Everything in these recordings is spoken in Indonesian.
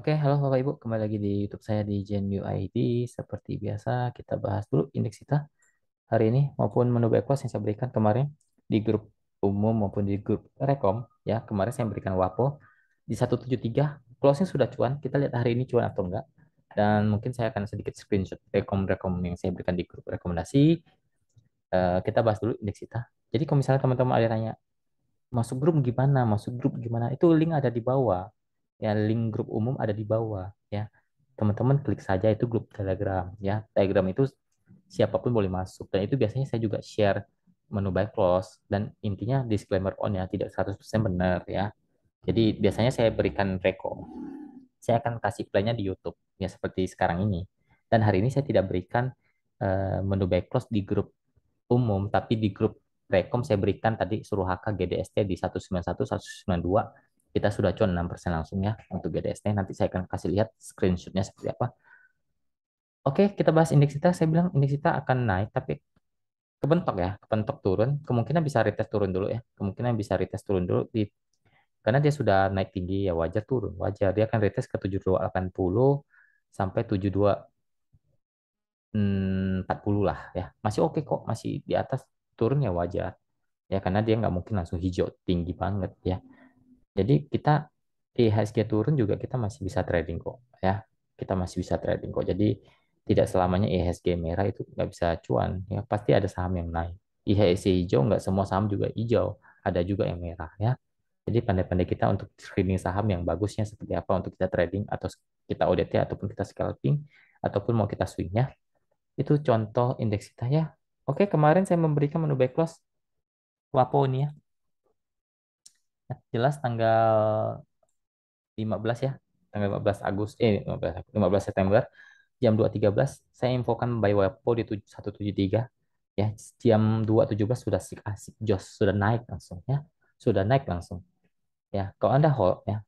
Oke, halo Bapak Ibu, kembali lagi di YouTube saya di Genu ID. Seperti biasa, kita bahas dulu indeks kita hari ini maupun menu backcross yang saya berikan kemarin di grup umum maupun di grup Rekom. Ya, kemarin saya berikan WAPO di 173. Closing sudah cuan. Kita lihat hari ini cuan atau enggak. Dan mungkin saya akan sedikit screenshot rekom-rekom yang saya berikan di grup rekomendasi. Kita bahas dulu indeks kita. Jadi kalau misalnya teman-teman ada tanya, masuk grup gimana? Masuk grup gimana? Itu link ada di bawah. Ya, link grup umum ada di bawah. Ya, teman-teman klik saja itu grup Telegram. Ya, Telegram itu siapapun boleh masuk. Dan itu biasanya saya juga share menu buy close. Dan intinya disclaimer on ya, tidak 100% benar ya. Jadi biasanya saya berikan reko. Saya akan kasih playnya di YouTube. Ya, seperti sekarang ini. Dan hari ini saya tidak berikan menu buy close di grup umum, tapi di grup Rekom saya berikan tadi suruh HK GDST di 191, 192. Kita sudah cuan 6% langsung ya untuk GDST. Nanti saya akan kasih lihat screenshotnya seperti apa. Oke, kita bahas indeks kita. Saya bilang indeks kita akan naik, tapi kebentok ya, kebentok turun. Kemungkinan bisa retest turun dulu ya. Kemungkinan bisa retest turun dulu karena dia sudah naik tinggi ya wajar turun. Wajar dia akan retest ke 7280 sampai 7240 lah ya. Masih oke kok, masih di atas turun ya wajar. Ya karena dia nggak mungkin langsung hijau tinggi banget ya. Jadi kita IHSG turun juga kita masih bisa trading kok ya. Kita masih bisa trading kok. Jadi tidak selamanya IHSG merah itu nggak bisa cuan ya. Pasti ada saham yang naik. IHSG hijau nggak semua saham juga hijau. Ada juga yang merah ya. Jadi pandai-pandai kita untuk screening saham yang bagusnya seperti apa untuk kita trading atau kita ODT ataupun kita scalping ataupun mau kita swing ya. Itu contoh indeks kita ya. Oke, kemarin saya memberikan menu back close WAPO ini ya. Nah, jelas tanggal 15 ya, tanggal 15 Agustus, 15 September, jam 2.13, saya infokan buy WAPO di 173, ya, jam 2.17 sudah asik jos, sudah naik langsung, ya, sudah naik langsung, ya, kalau Anda hold, ya,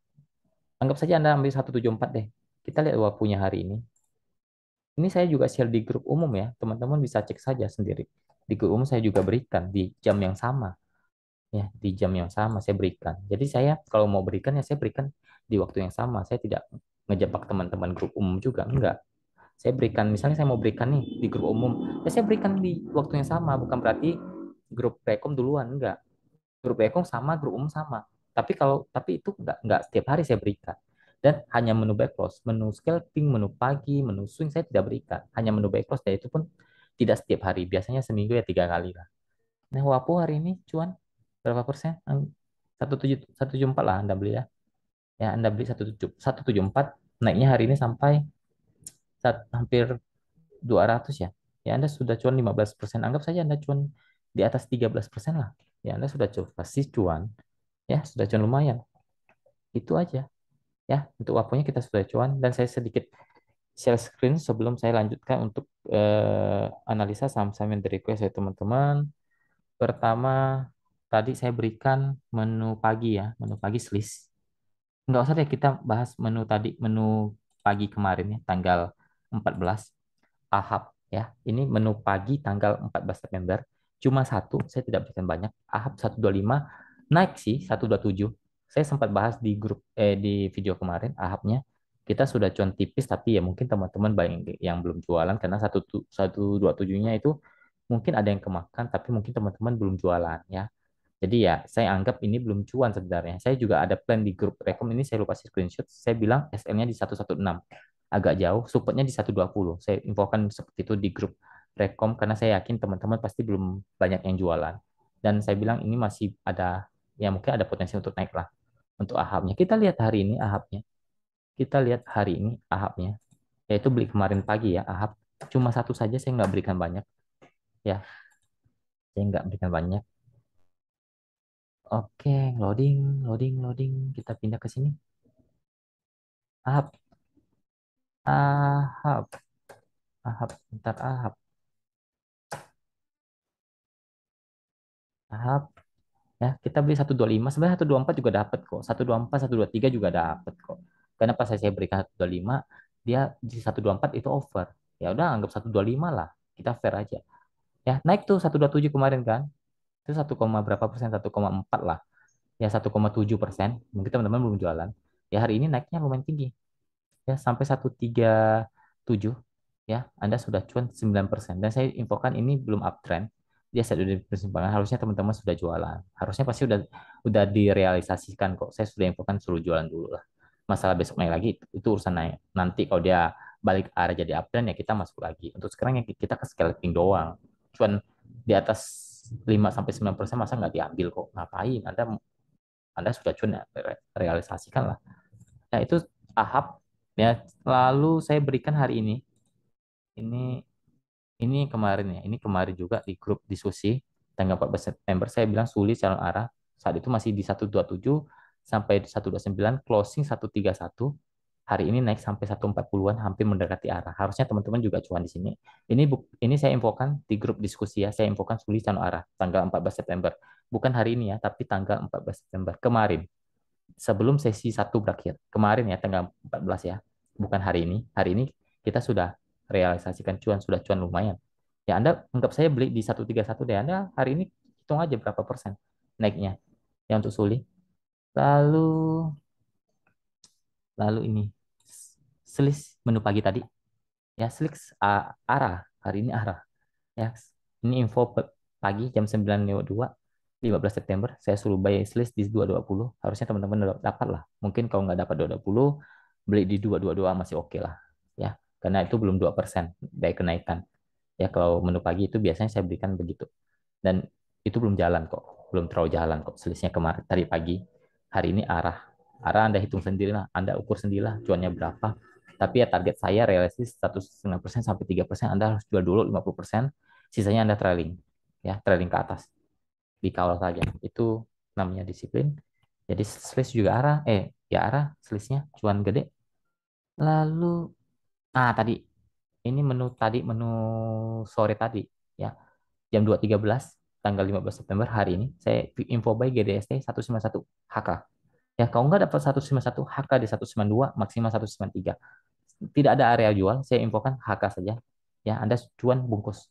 anggap saja Anda ambil 174 deh, kita lihat WAPO-nya hari ini saya juga share di grup umum ya, teman-teman bisa cek saja sendiri, di grup umum saya juga berikan di jam yang sama, ya di jam yang sama saya berikan. Jadi saya kalau mau berikan ya saya berikan di waktu yang sama. Saya tidak ngejebak teman-teman grup umum juga, enggak. Saya berikan misalnya saya mau berikan nih di grup umum, ya saya berikan di waktu yang sama, bukan berarti grup rekom duluan, enggak. Grup rekom sama, grup umum sama. Tapi itu enggak setiap hari saya berikan. Dan hanya menu back close, menu scalping, menu pagi, menu swing saya tidak berikan. Hanya menu back close dan itu pun tidak setiap hari. Biasanya seminggu ya 3 kali lah. Nah, Wapo hari ini cuan berapa persen? 174 lah Anda beli ya. Ya, Anda beli 174 naiknya hari ini sampai hampir 200 ya. Ya, Anda sudah cuan 15%. Anggap saja Anda cuan di atas 13% lah. Ya, Anda sudah cuan, pasti cuan. Ya, sudah cuan lumayan. Itu aja. Ya, untuk Waponya kita sudah cuan dan saya sedikit share screen sebelum saya lanjutkan untuk analisa saham-saham yang di request ya teman-teman. Pertama, tadi saya berikan menu pagi ya, menu pagi list. Nggak usah deh kita bahas menu tadi, menu pagi kemarin ya, tanggal 14, AHAP ya. Ini menu pagi tanggal 14 September. Cuma satu, saya tidak berikan banyak. AHAP 125 naik sih 127. Saya sempat bahas di grup di video kemarin AHAP-nya. Kita sudah cuan tipis tapi ya mungkin teman-teman banyak yang belum jualan karena 127-nya itu mungkin ada yang kemakan tapi mungkin teman-teman belum jualan ya. Jadi ya, saya anggap ini belum cuan sebenarnya. Saya juga ada plan di grup rekom ini, saya lupa sih screenshot. Saya bilang SL-nya di 116. Agak jauh, supportnya di 120. Saya infokan seperti itu di grup rekom karena saya yakin teman-teman pasti belum banyak yang jualan. Dan saya bilang ini masih ada, ya mungkin ada potensi untuk naik lah. Untuk AHAP-nya. Kita lihat hari ini AHAP-nya. Kita lihat hari ini AHAP-nya. Yaitu beli kemarin pagi ya AHAP. Cuma satu saja saya nggak berikan banyak. Ya, saya nggak berikan banyak. Oke, loading, loading, loading. Kita pindah ke sini. Ahap, ahap, ahap, bentar ahap, ahap. Ya, kita beli 125. Sebenarnya 124 juga dapat kok. 124, 123 juga dapat kok. Karena pas saya berikan 125, dia di 124 itu over. Ya udah anggap 125 lah. Kita fair aja. Ya, naik tuh 127 kemarin kan. Itu 1, berapa persen? 1,4 lah. Ya 1,7%. Mungkin teman-teman belum jualan. Ya hari ini naiknya lumayan tinggi. ya sampai 137 ya Anda sudah cuan 9%. Dan saya infokan ini belum uptrend. Dia sudah di persimpangan, harusnya teman-teman sudah jualan. Harusnya pasti udah direalisasikan kok. Saya sudah infokan suruh jualan dulu lah. Masalah besok naik lagi itu urusan naik. Nanti kalau dia balik arah jadi uptrend ya kita masuk lagi. Untuk sekarang ya kita ke scalping doang. Cuan di atas 5 sampai 9% masa nggak diambil kok. Ngapain? Anda sudah cuan ya, realisasikan lah. Nah, itu tahap ya. Lalu saya berikan hari ini. Ini kemarin ya. Ini kemarin juga di grup diskusi tanggal 14 September saya bilang sulit calon arah. Saat itu masih di 127 sampai 129, closing 131. Hari ini naik sampai 140-an, hampir mendekati arah. Harusnya teman-teman juga cuan di sini. Ini saya infokan di grup diskusi ya. Saya infokan sulit calon arah tanggal 14 September. Bukan hari ini ya, tapi tanggal 14 September kemarin sebelum sesi satu berakhir. Kemarin ya, tanggal 14 ya. Bukan hari ini. Hari ini kita sudah realisasikan cuan, sudah cuan lumayan. Ya, Anda anggap saya beli di 131 deh. Anda hari ini hitung aja berapa persen naiknya. Ya, untuk Suli. Lalu, ini. Selis menu pagi tadi. Ya, selis arah. Hari ini arah. Ya, ini info pagi jam 9.02. 15 September, saya suruh buy list di 220. Harusnya teman-teman dapat lah. Mungkin kalau nggak dapat 220, beli di 222 masih oke lah. Ya, karena itu belum 2% dari kenaikan. Ya, kalau menu pagi itu biasanya saya berikan begitu. Dan itu belum jalan kok. Belum terlalu jalan kok. Selisnya kemarin, tadi pagi. Hari ini arah. Arah Anda hitung sendirilah. Anda ukur sendirilah cuannya berapa. Tapi ya target saya realistis 1,5% sampai 3%. Anda harus jual dulu 50%. Sisanya Anda trailing. Ya, trailing ke atas dikawal saja. Itu namanya disiplin. Jadi selis juga arah, ya arah selisnya cuan gede. Lalu, tadi ini menu sore tadi ya jam 2.13 tanggal 15 September hari ini saya info buy GDST 191 HK. Ya kalau nggak dapat 191 HK di 192 maksimal 193. Tidak ada area jual, saya infokan HK saja. Ya, Anda cuan bungkus.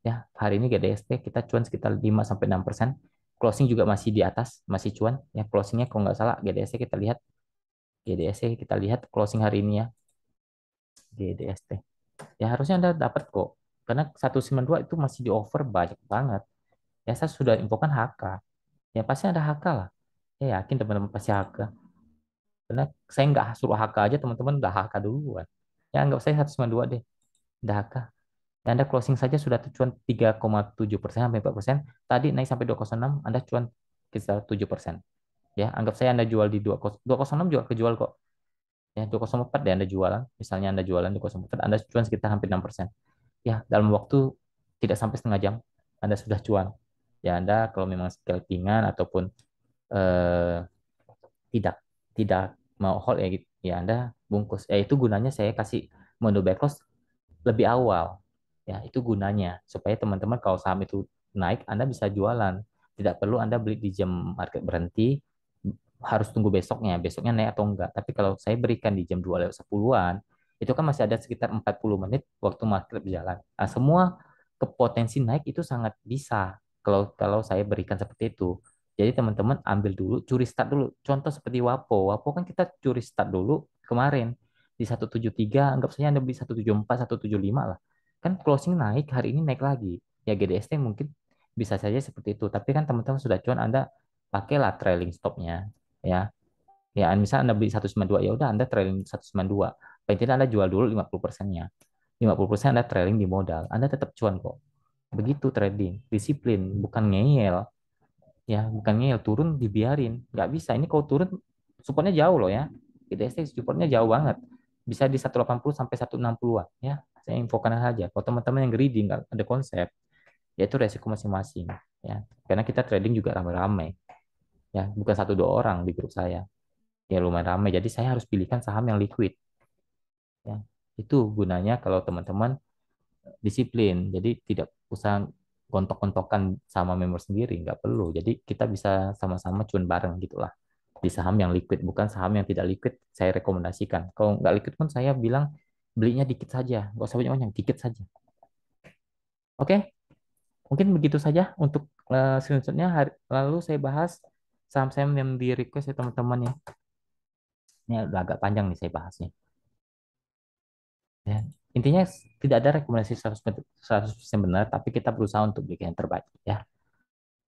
Ya, hari ini GDSP kita cuan sekitar 5 sampai 6%. Closing juga masih di atas, masih cuan. Ya, closingnya kalau nggak salah GDSP kita lihat. GDSP kita lihat closing hari ini ya. GDSP. Ya, harusnya Anda dapat kok. Karena 192 itu masih di offer banyak banget. Ya, saya sudah infokan HK. Ya, pasti ada HK lah. Ya, yakin teman-teman pasti HK. Karena saya nggak suruh HK aja, teman-teman udah HK duluan. Ya, anggap saya 192 deh. Udah HK. Dan Anda closing saja sudah cuan 3,7% sampai 4%. Tadi naik sampai 206, Anda cuan sekitar 7%. Ya, anggap saya Anda jual di 206 juga kejual kok. Ya, 204 deh Anda jualan. Misalnya Anda jualan 204, Anda cuan sekitar hampir 6%. Ya, dalam waktu tidak sampai setengah jam, Anda sudah cuan. Ya, Anda kalau memang scalpingan ataupun eh, tidak tidak mau hold ya, gitu, ya Anda bungkus. Ya, itu gunanya saya kasih menu back loss lebih awal. Ya, itu gunanya supaya teman-teman kalau saham itu naik, Anda bisa jualan. Tidak perlu Anda beli di jam market berhenti, harus tunggu besoknya, besoknya naik atau enggak. Tapi kalau saya berikan di jam 2 lewat 10-an, itu kan masih ada sekitar 40 menit waktu market berjalan. Nah, semua ke potensi naik itu sangat bisa kalau saya berikan seperti itu. Jadi teman-teman ambil dulu, curi start dulu. Contoh seperti Wapo. Wapo kan kita curi start dulu kemarin di 173, anggap saja Anda beli 174, 175 lah. Kan closing naik, hari ini naik lagi. Ya GDST mungkin bisa saja seperti itu. Tapi kan teman-teman sudah cuan, Anda pakailah trailing stopnya. Ya, ya misal Anda beli 192, ya udah Anda trailing 192. Paling tidak Anda jual dulu 50%-nya. 50% Anda trailing di modal. Anda tetap cuan kok. Begitu trading. Disiplin, bukan ngeyel. Ya, bukan ngeyel. Turun dibiarin. Nggak bisa. Ini kalau turun, supportnya jauh loh ya. IDX supportnya jauh banget. Bisa di 180 sampai 160-an. Ya, saya infokan saja. Kalau teman-teman yang greedy, nggak ada konsep, ya itu resiko masing-masing. Ya, karena kita trading juga ramai-ramai. Ya, bukan satu dua orang di grup saya. Ya lumayan ramai. Jadi saya harus pilihkan saham yang liquid. Ya, itu gunanya kalau teman-teman disiplin. Jadi tidak usah gontok-gontokan sama member sendiri, nggak perlu. Jadi kita bisa sama-sama cuan bareng gitulah di saham yang liquid, bukan saham yang tidak liquid. Saya rekomendasikan. Kalau nggak liquid pun saya bilang belinya dikit saja, nggak usah banyak-banyak, dikit saja. Oke, mungkin begitu saja untuk screenshotnya. Lalu saya bahas saham-saham yang di request ya teman-teman ya. Ini udah agak panjang nih saya bahasnya. Ya. Intinya tidak ada rekomendasi 100% benar, tapi kita berusaha untuk bikin yang terbaik ya.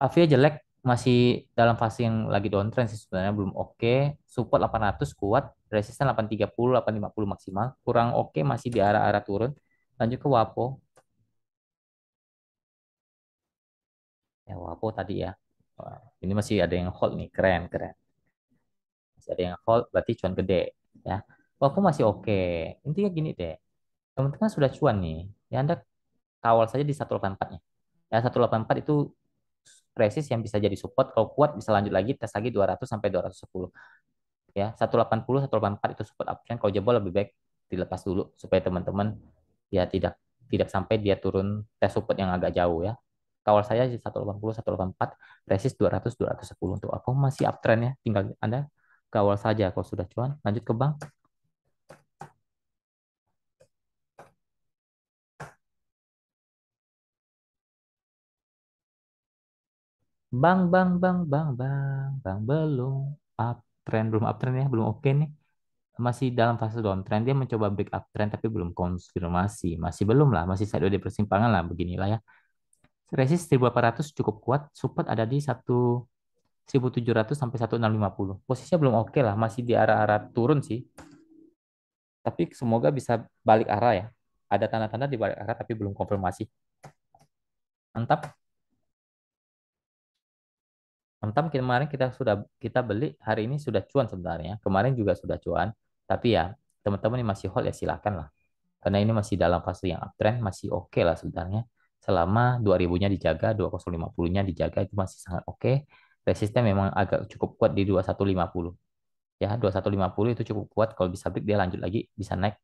Avia jelek, masih dalam fase yang lagi downtrend sih sebenarnya, belum oke. Support 800 kuat, resisten 830, 850 maksimal. Kurang oke, masih di arah-arah turun. Lanjut ke Wapo. Ya, Wapo tadi ya. Wah, ini masih ada yang hold nih, keren, keren. Masih ada yang hold, berarti cuan gede ya. Wapo masih oke. Intinya gini deh, teman-teman sudah cuan nih. Ya Anda kawal saja di 184-nya. Ya 184 itu resist yang bisa jadi support. Kalau kuat bisa lanjut lagi, tes lagi 200 sampai 210. Ya 180, 184 itu support uptrend. Kalau jebol lebih baik dilepas dulu supaya teman-teman ya tidak sampai dia turun tes support yang agak jauh ya. Kawal saya di 180, 184, resist 200, 210 untuk apa masih uptrend ya. Tinggal Anda kawal saja kalau sudah cuan. Lanjut ke bank. Bang, belum uptrend, belum uptrend ya, belum oke nih. Masih dalam fase downtrend, dia mencoba break uptrend tapi belum konfirmasi. Masih belum lah, masih sideways di persimpangan lah beginilah ya. Resist 1800 cukup kuat, support ada di 1700 sampai 1650. Posisinya belum oke lah, masih di arah-arah turun sih. Tapi semoga bisa balik arah ya. Ada tanda-tanda di balik arah tapi belum konfirmasi. Mantap. Mantap, kemarin kita beli, hari ini sudah cuan sebenarnya. Kemarin juga sudah cuan, tapi ya teman-teman yang masih hold ya silakan lah. Karena ini masih dalam fase yang uptrend, masih oke lah sebenarnya. Selama 2000-nya dijaga, 2050-nya dijaga itu masih sangat oke. Resisten memang agak cukup kuat di 2150. Ya, 2150 itu cukup kuat, kalau bisa break dia lanjut lagi bisa naik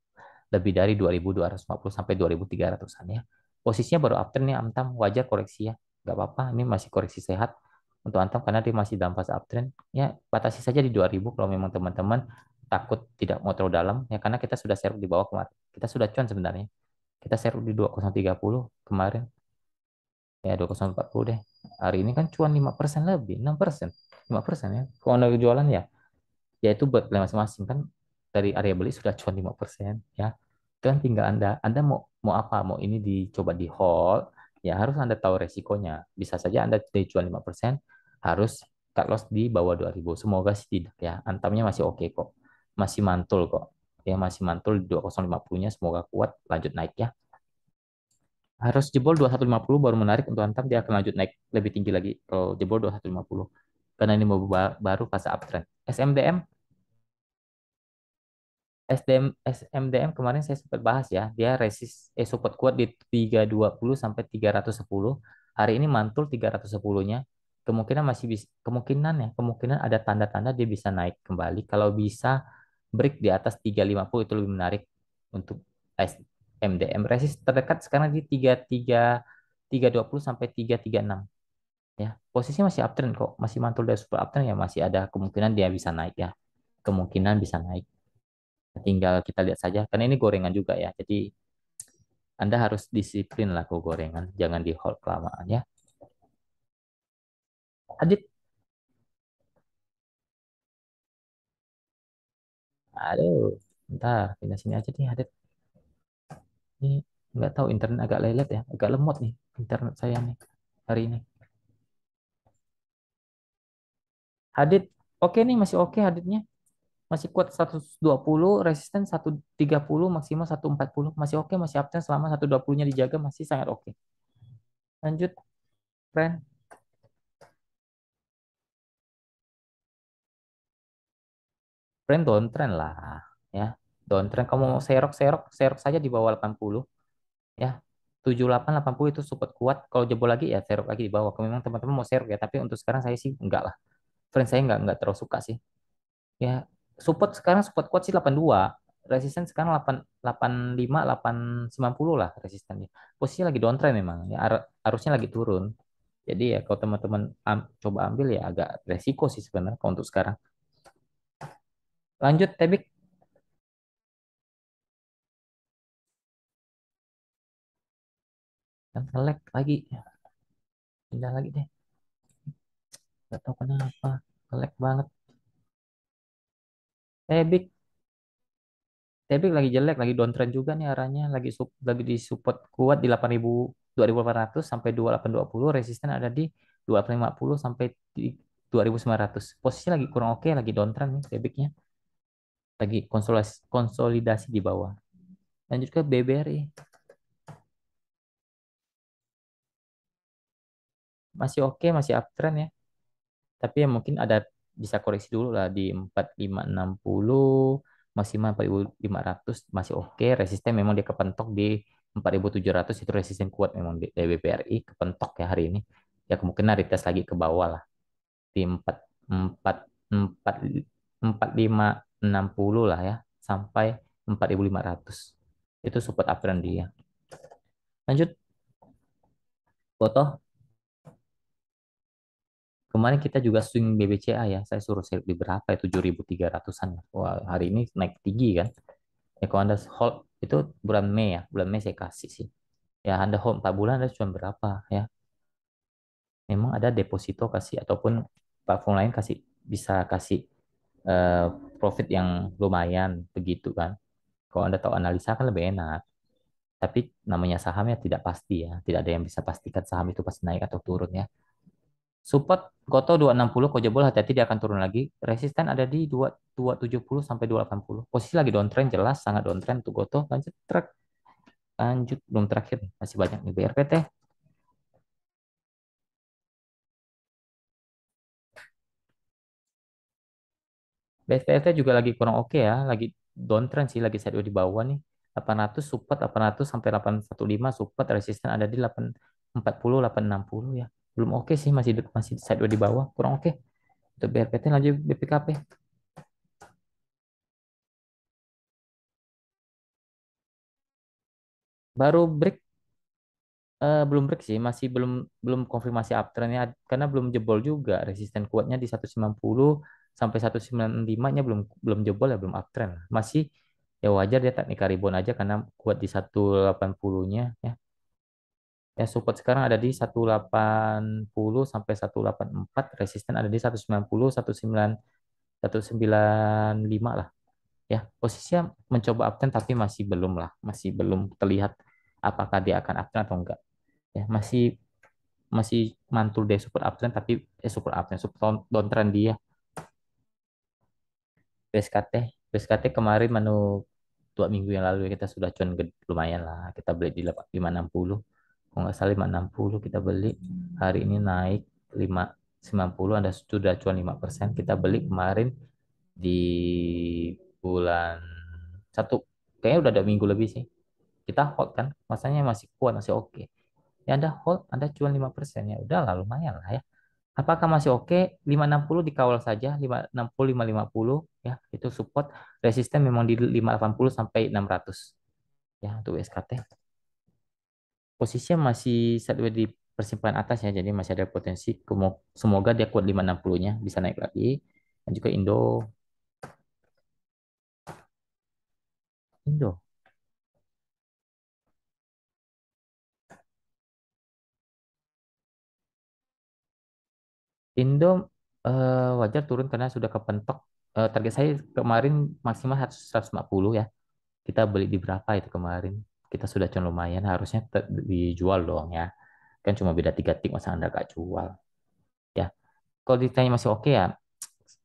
lebih dari 2250 sampai 2300-an ya. Posisinya baru uptrend nih Antam, wajar koreksi ya. Nggak apa-apa, ini masih koreksi sehat untuk Antam karena dia masih dalam fase uptrend. Ya, batasi saja di 2000 kalau memang teman-teman takut tidak mau terlalu dalam ya, karena kita sudah share di bawah kemarin. Kita sudah cuan sebenarnya. Kita share di 2030 kemarin. Ya 2040 deh. Hari ini kan cuan 5% lebih, 6%. 5% ya. Kalau anda jualan ya, ya itu buat kalian masing-masing kan, dari area beli sudah cuan 5% ya. Itu kan tinggal Anda mau mau apa? Mau ini dicoba di hold, ya harus Anda tahu resikonya. Bisa saja Anda dari cuan 5%, harus cut loss di bawah 2000. Semoga sih tidak ya. Antamnya masih oke kok. Masih mantul kok. Ya masih mantul di 2050-nya, semoga kuat lanjut naik ya. Harus jebol 2150 baru menarik untuk Antam, dia akan lanjut naik lebih tinggi lagi kalau jebol 2150. Karena ini baru fase uptrend. SMDM SMDM kemarin saya sempat bahas ya, dia support kuat di 320 sampai 310. Hari ini mantul 310-nya. Kemungkinan masih bisa, kemungkinan ada tanda-tanda dia bisa naik kembali. Kalau bisa break di atas 350 itu lebih menarik untuk SMDM. Resist terdekat sekarang di 320 sampai 336 ya. Posisinya masih uptrend kok, masih mantul dari super uptrend ya, masih ada kemungkinan dia bisa naik ya. Kemungkinan bisa naik. Tinggal kita lihat saja, karena ini gorengan juga ya. Jadi Anda harus disiplin lah ke gorengan, jangan di hold kelamaan ya. Adit, aduh, bentar, pindah sini aja nih Adit. Ini nggak tahu internet agak lelet ya, agak lemot nih internet saya nih hari ini. Adit, oke nih masih oke Aditnya. Masih kuat 120, resisten 130, maksimal 140. Masih oke, masih uptrend selama 120-nya dijaga masih sangat oke. Lanjut, friend. Friend downtrend lah ya. Downtrend kamu mau serok saja di bawah 80 ya. 78 80 itu support kuat, kalau jebol lagi ya serok lagi di bawah kalau memang teman-teman mau serok ya, tapi untuk sekarang saya sih enggak lah. Friend saya enggak terlalu suka sih ya. Support kuat sih 82, resisten sekarang 8 85 890 lah resistennya. Posisinya lagi downtrend memang ya, arusnya lagi turun. Jadi ya kalau teman-teman coba ambil ya agak resiko sih sebenarnya kalau untuk sekarang. Lanjut Tebik, dan select lagi, pindah lagi deh, nggak tahu kenapa select banget. Tebik, Tapi lagi jelek, lagi downtrend juga nih arahnya, lagi di support kuat di 8.000, 2.800 sampai 2.820, resisten ada di 2.850 sampai di 2.900. Posisi lagi kurang oke, lagi downtrend nih Febiknya, lagi konsolidasi di bawah. Lanjut ke BBRI, masih oke, masih uptrend ya. Tapi ya mungkin ada bisa koreksi dulu lah di 4.560, maksimal 4.500 masih oke. Resisten memang dia kepentok di 4.700, itu resisten kuat memang di BBRI, kepentok ya hari ini. Ya kemungkinan retest lagi ke bawah lah di 4 4 4 4.560 lah ya sampai 4.500. Itu support uptrend dia. Lanjut foto. Kemarin kita juga swing BBCA ya. Saya suruh sell di berapa ya? 7.300-an. Wah, hari ini naik tinggi kan. Ya kalau Anda hold itu bulan Mei ya. Bulan Mei saya kasih sih. Ya Anda hold 4 bulan Anda cuma berapa ya. Memang ada deposito kasih ataupun platform lain kasih bisa kasih eh, profit yang lumayan begitu kan. Kalau Anda tahu analisa kan lebih enak. Tapi namanya sahamnya tidak pasti ya. Tidak ada yang bisa pastikan saham itu pasti naik atau turun ya. Support Goto 260, kalau jebol hati-hati dia akan turun lagi. Resisten ada di 270 sampai 280. Posisi lagi downtrend jelas, sangat downtrend untuk Goto. Lanjut track, lanjut belum terakhir nih. Masih banyak nih BRPT. BSPT juga lagi kurang oke ya, lagi downtrend sih, lagi sideways di bawah nih. 800 support 800 sampai 815 support, resisten ada di 840 860 ya. Belum oke sih, masih masih sideways di bawah, kurang oke. Untuk BRPT lanjut BPKP. Baru break. Belum break sih, masih belum belum konfirmasi uptrendnya karena belum jebol juga. Resisten kuatnya di 190 sampai 195-nya belum belum jebol ya, belum uptrend. Masih ya wajar dia teknik rebound aja karena kuat di 180-nya ya. Ya support sekarang ada di 180 sampai 184, resisten ada di 190, 195 lah. Ya, posisinya mencoba uptrend tapi masih belum lah, masih belum terlihat apakah dia akan uptrend atau enggak. Ya, masih masih mantul deh super uptrend tapi super uptrend super downtrend dia. BSKT BSKT kemarin dua minggu yang lalu ya, kita sudah cuan lumayan lah, kita beli di 560, kalau nggak salah 560 kita beli. Hari ini naik 590, Anda sudah cuan 5%. Kita beli kemarin di bulan satu, kayaknya udah ada minggu lebih sih. Kita hold kan, masanya masih kuat, masih oke. Ya Anda hold, Anda cuan 5%, ya udah lah, lumayan lah ya. Apakah masih oke? 560 dikawal saja, 560, 550 ya, itu support. Resisten memang di 580 sampai 600 ya untuk SKT. Posisinya masih sideways di persimpangan atas ya, jadi masih ada potensi semoga dia kuat 560-nya bisa naik lagi. Dan juga Indo Indo wajar turun karena sudah kepentok. Target saya kemarin maksimal 150 ya. Kita beli di berapa itu kemarin? Kita sudah cuan lumayan, harusnya dijual dong ya. Kan cuma beda 3 tik, masa Anda gak jual ya. Kalau ditanya masih oke ya,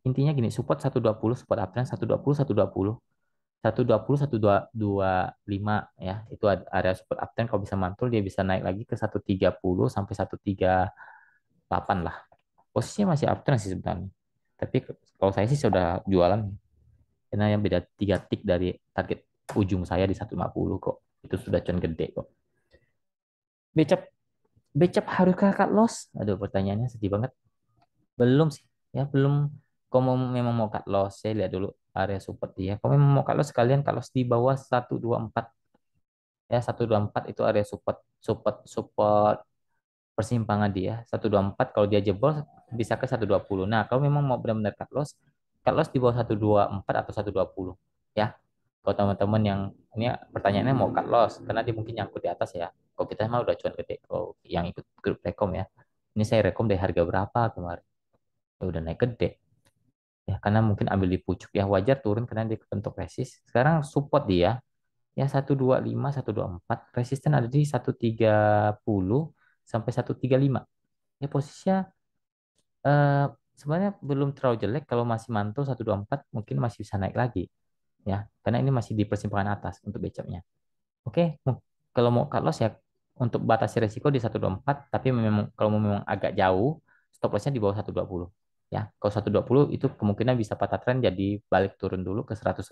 intinya gini, support 120, support uptrend 120, 120, 120, 125 ya. Itu area support uptrend, kalau bisa mantul dia bisa naik lagi ke 130 sampai 138 lah. Posisinya masih uptrend sih sebenarnya. Tapi kalau saya sih sudah jualan karena yang beda 3 tik dari target ujung saya di 150 kok. Itu sudah cuan gede kok. Becap Becap haruskah cut loss? Aduh, pertanyaannya sedih banget. Belum sih. Ya, belum. Kalau memang mau cut loss, saya lihat dulu area support dia. Kalau memang mau cut loss, sekalian cut loss di bawah 124. Ya, 124 itu area support. Support persimpangan dia. 124, kalau dia jebol bisa ke 120. Nah, kalau memang mau benar-benar cut loss di bawah 124 atau 120. Ya, kalau teman-teman yang ini pertanyaannya mau cut loss karena dia mungkin nyangkut di atas ya. Kalau kita mah udah cuan gede kalau yang ikut grup rekom ya. Ini saya rekom dari harga berapa kemarin? Ya udah naik gede ya karena mungkin ambil di pucuk ya wajar turun karena dia kebentuk resist. Sekarang support dia ya 125 124 resisten ada di 130 sampai 135. Ya posisinya eh, sebenarnya belum terlalu jelek kalau masih mantul 124 mungkin masih bisa naik lagi ya karena ini masih di persimpangan atas untuk becapnya. Oke, kalau mau cut loss ya untuk batasi resiko di 124 tapi memang kalau memang agak jauh stop lossnya di bawah 120 ya. Kalau 120 itu kemungkinan bisa patah tren jadi balik turun dulu ke 110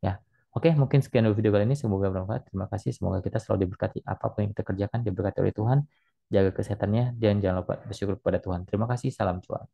ya. Oke, mungkin sekian dulu video kali ini semoga bermanfaat. Terima kasih. Semoga kita selalu diberkati apapun yang kita kerjakan diberkati oleh Tuhan. Jaga kesehatannya dan jangan lupa bersyukur kepada Tuhan. Terima kasih. Salam cuan.